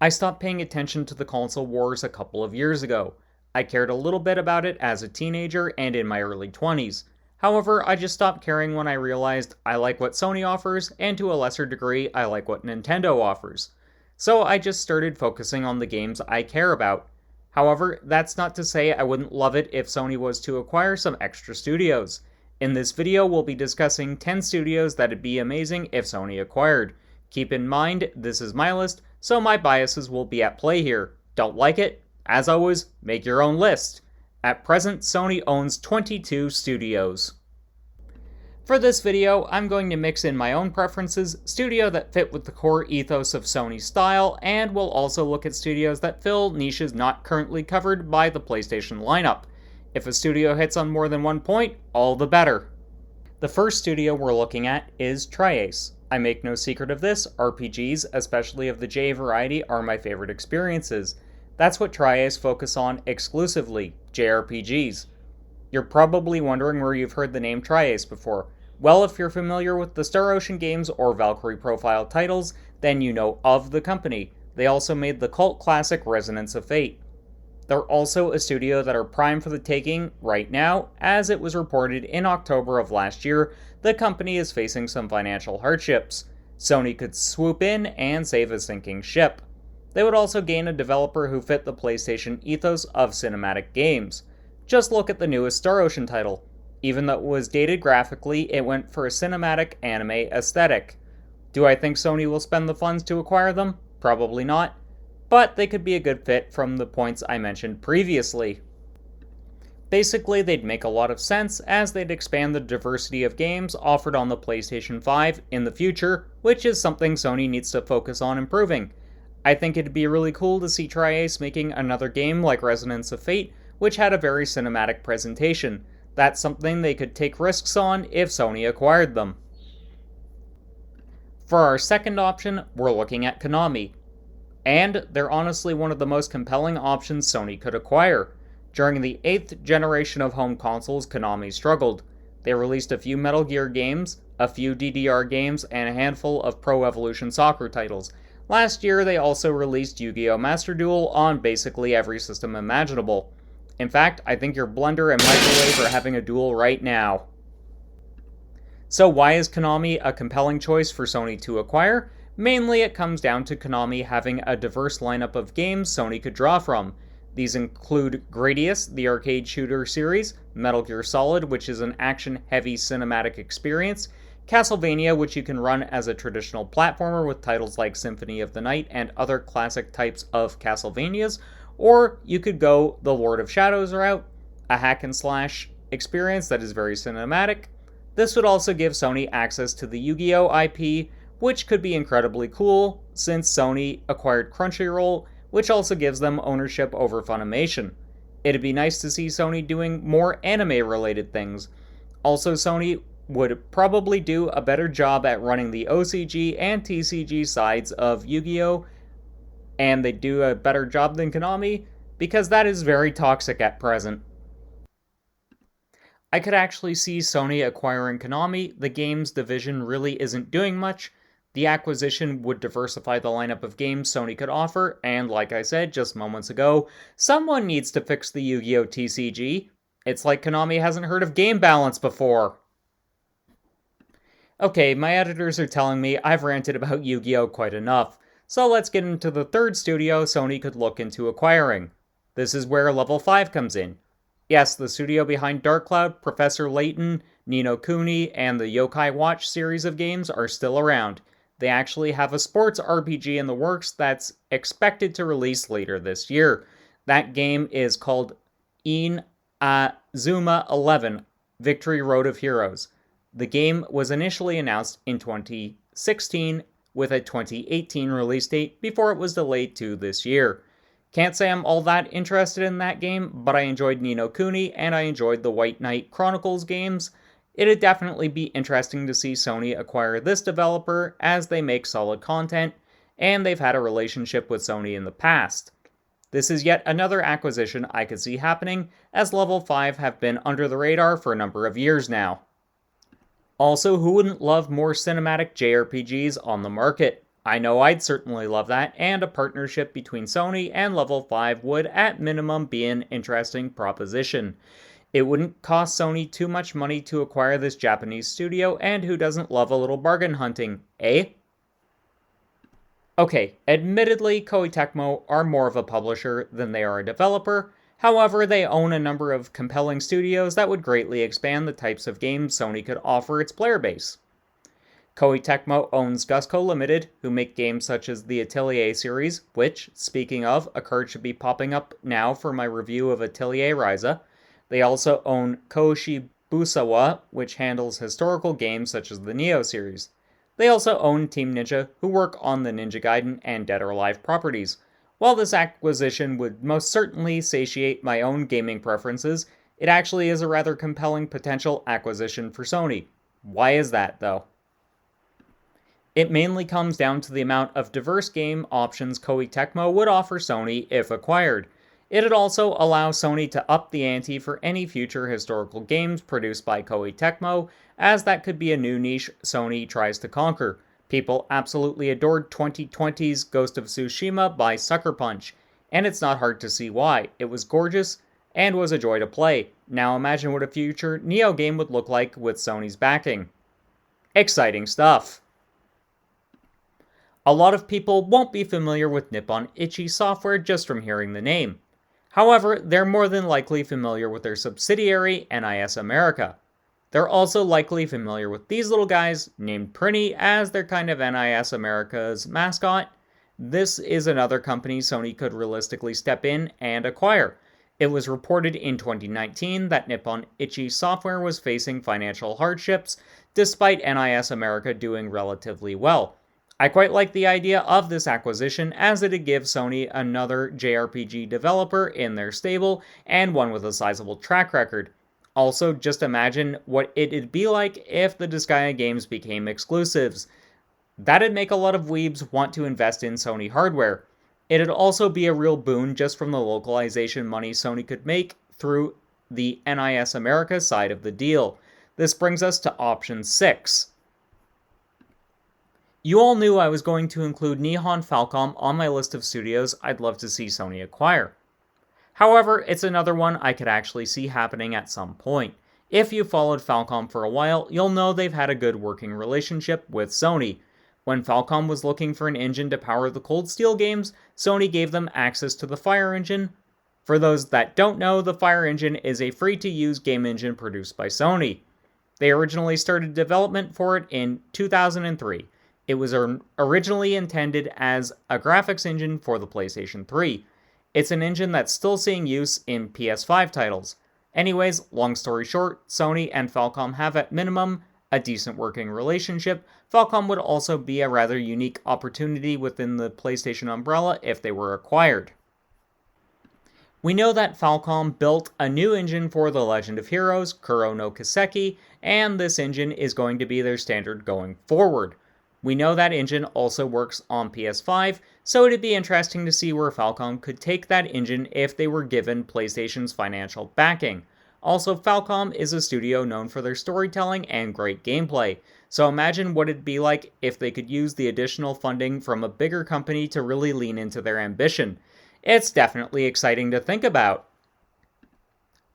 I stopped paying attention to the console wars a couple of years ago. I cared a little bit about it as a teenager and in my early 20s. However, I just stopped caring when I realized I like what Sony offers, and to a lesser degree, I like what Nintendo offers. So I just started focusing on the games I care about. However, that's not to say I wouldn't love it if Sony was to acquire some extra studios. In this video, we'll be discussing 10 studios that'd be amazing if Sony acquired. Keep in mind, this is my list, so my biases will be at play here. Don't like it? As always, make your own list. At present, Sony owns 22 studios. For this video, I'm going to mix in my own preferences, studio that fit with the core ethos of Sony's style, and we'll also look at studios that fill niches not currently covered by the PlayStation lineup. If a studio hits on more than one point, all the better. The first studio we're looking at is Tri-Ace. I make no secret of this, RPGs, especially of the J variety, are my favorite experiences. That's what Tri-Ace focus on exclusively, JRPGs. You're probably wondering where you've heard the name Tri-Ace before. Well, if you're familiar with the Star Ocean games or Valkyrie Profile titles, then you know of the company. They also made the cult classic Resonance of Fate. They're also a studio that are prime for the taking right now, as it was reported in October of last year, the company is facing some financial hardships. Sony could swoop in and save a sinking ship. They would also gain a developer who fit the PlayStation ethos of cinematic games. Just look at the newest Star Ocean title. Even though it was dated graphically, it went for a cinematic anime aesthetic. Do I think Sony will spend the funds to acquire them? Probably not. But they could be a good fit from the points I mentioned previously. Basically, they'd make a lot of sense as they'd expand the diversity of games offered on the PlayStation 5 in the future, which is something Sony needs to focus on improving. I think it'd be really cool to see Tri-Ace making another game like Resonance of Fate, which had a very cinematic presentation. That's something they could take risks on if Sony acquired them. For our second option, we're looking at Konami. And they're honestly one of the most compelling options Sony could acquire. During the 8th generation of home consoles, Konami struggled. They released a few Metal Gear games, a few DDR games, and a handful of Pro Evolution Soccer titles. Last year, they also released Yu-Gi-Oh! Master Duel on basically every system imaginable. In fact, I think your blender and microwave are having a duel right now. So why is Konami a compelling choice for Sony to acquire? Mainly, it comes down to Konami having a diverse lineup of games Sony could draw from. These include Gradius, the arcade shooter series, Metal Gear Solid, which is an action-heavy cinematic experience, Castlevania, which you can run as a traditional platformer with titles like Symphony of the Night and other classic types of Castlevanias, or you could go the Lord of Shadows route, a hack-and-slash experience that is very cinematic. This would also give Sony access to the Yu-Gi-Oh! IP, which could be incredibly cool, since Sony acquired Crunchyroll, which also gives them ownership over Funimation. It'd be nice to see Sony doing more anime-related things. Also, Sony would probably do a better job at running the OCG and TCG sides of Yu-Gi-Oh!, and they'd do a better job than Konami, because that is very toxic at present. I could actually see Sony acquiring Konami. The games division really isn't doing much. The acquisition would diversify the lineup of games Sony could offer, and like I said just moments ago, someone needs to fix the Yu-Gi-Oh! TCG. It's like Konami hasn't heard of game balance before. Okay, my editors are telling me I've ranted about Yu-Gi-Oh! Quite enough, so let's get into the third studio Sony could look into acquiring. This is where Level 5 comes in. Yes, the studio behind Dark Cloud, Professor Layton, Ni no Kuni, and the Yokai Watch series of games are still around. They actually have a sports RPG in the works that's expected to release later this year. That game is called Inazuma 11, Victory Road of Heroes. The game was initially announced in 2016 with a 2018 release date before it was delayed to this year. Can't say I'm all that interested in that game, but I enjoyed Ni no Kuni and I enjoyed the White Knight Chronicles games. It'd definitely be interesting to see Sony acquire this developer as they make solid content, and they've had a relationship with Sony in the past. This is yet another acquisition I could see happening, as Level 5 have been under the radar for a number of years now. Also, who wouldn't love more cinematic JRPGs on the market? I know I'd certainly love that, and a partnership between Sony and Level 5 would at minimum be an interesting proposition. It wouldn't cost Sony too much money to acquire this Japanese studio, and who doesn't love a little bargain hunting, eh? Okay, admittedly, Koei Tecmo are more of a publisher than they are a developer. However, they own a number of compelling studios that would greatly expand the types of games Sony could offer its player base. Koei Tecmo owns Gusco Limited, who make games such as the Atelier series, which, speaking of, a card should be popping up now for my review of Atelier Ryza. They also own Koshibusawa, which handles historical games such as the Neo series. They also own Team Ninja, who work on the Ninja Gaiden and Dead or Alive properties. While this acquisition would most certainly satiate my own gaming preferences, it actually is a rather compelling potential acquisition for Sony. Why is that, though? It mainly comes down to the amount of diverse game options Koei Tecmo would offer Sony if acquired. It'd also allow Sony to up the ante for any future historical games produced by Koei Tecmo, as that could be a new niche Sony tries to conquer. People absolutely adored 2020's Ghost of Tsushima by Sucker Punch, and it's not hard to see why. It was gorgeous and was a joy to play. Now imagine what a future Neo game would look like with Sony's backing. Exciting stuff! A lot of people won't be familiar with Nippon Ichi software just from hearing the name. However, they're more than likely familiar with their subsidiary, NIS America. They're also likely familiar with these little guys, named Prinny, as they're kind of NIS America's mascot. This is another company Sony could realistically step in and acquire. It was reported in 2019 that Nippon Ichi software was facing financial hardships, despite NIS America doing relatively well. I quite like the idea of this acquisition, as it'd give Sony another JRPG developer in their stable, and one with a sizable track record. Also, just imagine what it'd be like if the Disgaea games became exclusives. That'd make a lot of weebs want to invest in Sony hardware. It'd also be a real boon just from the localization money Sony could make through the NIS America side of the deal. This brings us to option 6. You all knew I was going to include Nihon Falcom on my list of studios I'd love to see Sony acquire. However, it's another one I could actually see happening at some point. If you followed Falcom for a while, you'll know they've had a good working relationship with Sony. When Falcom was looking for an engine to power the Cold Steel games, Sony gave them access to the Fire Engine. For those that don't know, the Fire Engine is a free-to-use game engine produced by Sony. They originally started development for it in 2003. It was originally intended as a graphics engine for the PlayStation 3. It's an engine that's still seeing use in PS5 titles. Anyways, long story short, Sony and Falcom have at minimum a decent working relationship. Falcom would also be a rather unique opportunity within the PlayStation umbrella if they were acquired. We know that Falcom built a new engine for The Legend of Heroes, Kuro no Kiseki, and this engine is going to be their standard going forward. We know that engine also works on PS5, so it'd be interesting to see where Falcom could take that engine if they were given PlayStation's financial backing. Also, Falcom is a studio known for their storytelling and great gameplay, so imagine what it'd be like if they could use the additional funding from a bigger company to really lean into their ambition. It's definitely exciting to think about.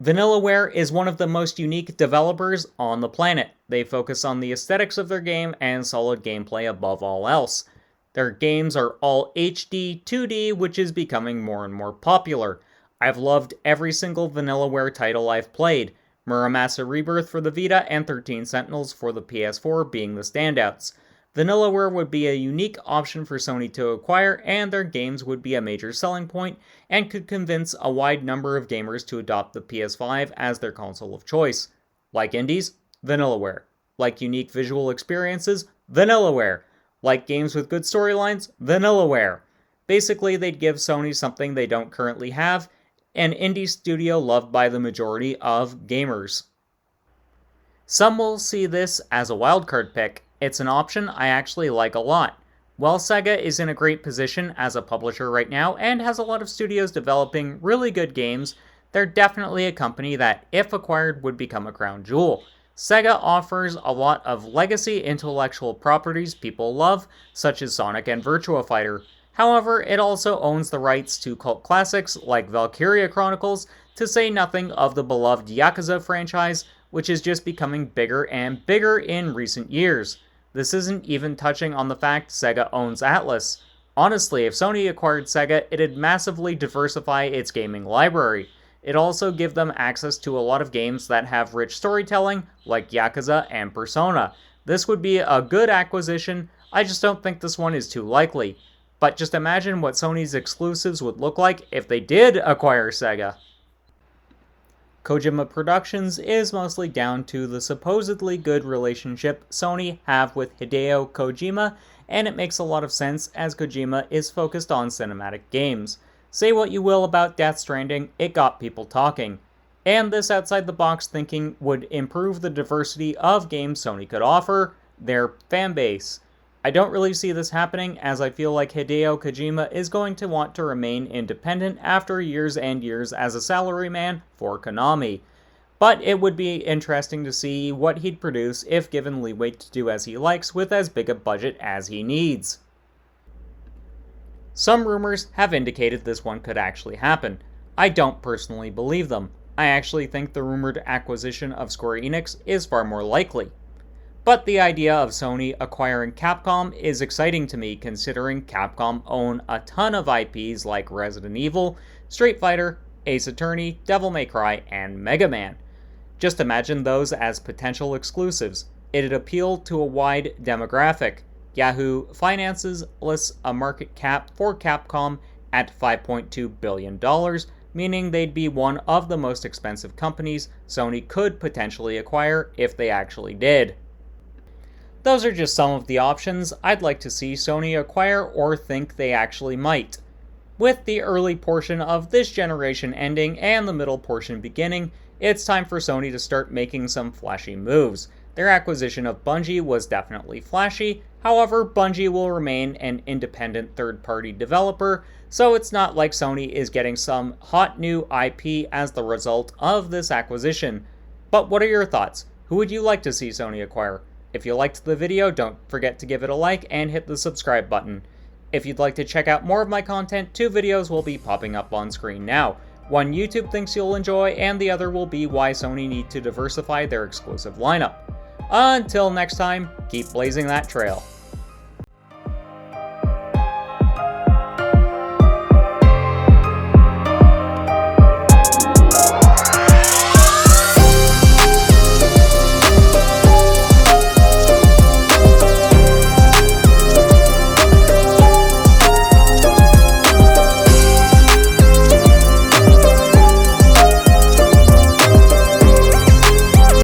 VanillaWare is one of the most unique developers on the planet. They focus on the aesthetics of their game and solid gameplay above all else. Their games are all HD 2D, which is becoming more and more popular. I've loved every single VanillaWare title I've played, Muramasa Rebirth for the Vita and 13 Sentinels for the PS4 being the standouts. VanillaWare would be a unique option for Sony to acquire, and their games would be a major selling point and could convince a wide number of gamers to adopt the PS5 as their console of choice. Like indies? VanillaWare. Like unique visual experiences? VanillaWare. Like games with good storylines? VanillaWare. Basically, they'd give Sony something they don't currently have, an indie studio loved by the majority of gamers. Some will see this as a wildcard pick. It's an option I actually like a lot. While Sega is in a great position as a publisher right now and has a lot of studios developing really good games, they're definitely a company that, if acquired, would become a crown jewel. Sega offers a lot of legacy intellectual properties people love, such as Sonic and Virtua Fighter. However, it also owns the rights to cult classics like Valkyria Chronicles, to say nothing of the beloved Yakuza franchise, which is just becoming bigger and bigger in recent years. This isn't even touching on the fact Sega owns Atlus. Honestly, if Sony acquired Sega, it'd massively diversify its gaming library. It'd also give them access to a lot of games that have rich storytelling, like Yakuza and Persona. This would be a good acquisition, I just don't think this one is too likely. But just imagine what Sony's exclusives would look like if they did acquire Sega. Kojima Productions is mostly down to the supposedly good relationship Sony have with Hideo Kojima, and it makes a lot of sense as Kojima is focused on cinematic games. Say what you will about Death Stranding, it got people talking. And this outside-the-box thinking would improve the diversity of games Sony could offer their fanbase. I don't really see this happening, as I feel like Hideo Kojima is going to want to remain independent after years and years as a salaryman for Konami. But it would be interesting to see what he'd produce if given leeway to do as he likes with as big a budget as he needs. Some rumors have indicated this one could actually happen. I don't personally believe them. I actually think the rumored acquisition of Square Enix is far more likely. But the idea of Sony acquiring Capcom is exciting to me, considering Capcom own a ton of IPs like Resident Evil, Street Fighter, Ace Attorney, Devil May Cry, and Mega Man. Just imagine those as potential exclusives. It'd appeal to a wide demographic. Yahoo Finances lists a market cap for Capcom at $5.2 billion, meaning they'd be one of the most expensive companies Sony could potentially acquire if they actually did. Those are just some of the options I'd like to see Sony acquire or think they actually might. With the early portion of this generation ending and the middle portion beginning, it's time for Sony to start making some flashy moves. Their acquisition of Bungie was definitely flashy, however, Bungie will remain an independent third-party developer, so it's not like Sony is getting some hot new IP as the result of this acquisition. But what are your thoughts? Who would you like to see Sony acquire? If you liked the video, don't forget to give it a like and hit the subscribe button. If you'd like to check out more of my content, 2 videos will be popping up on screen now. One YouTube thinks you'll enjoy, and the other will be why Sony need to diversify their exclusive lineup. Until next time, keep blazing that trail.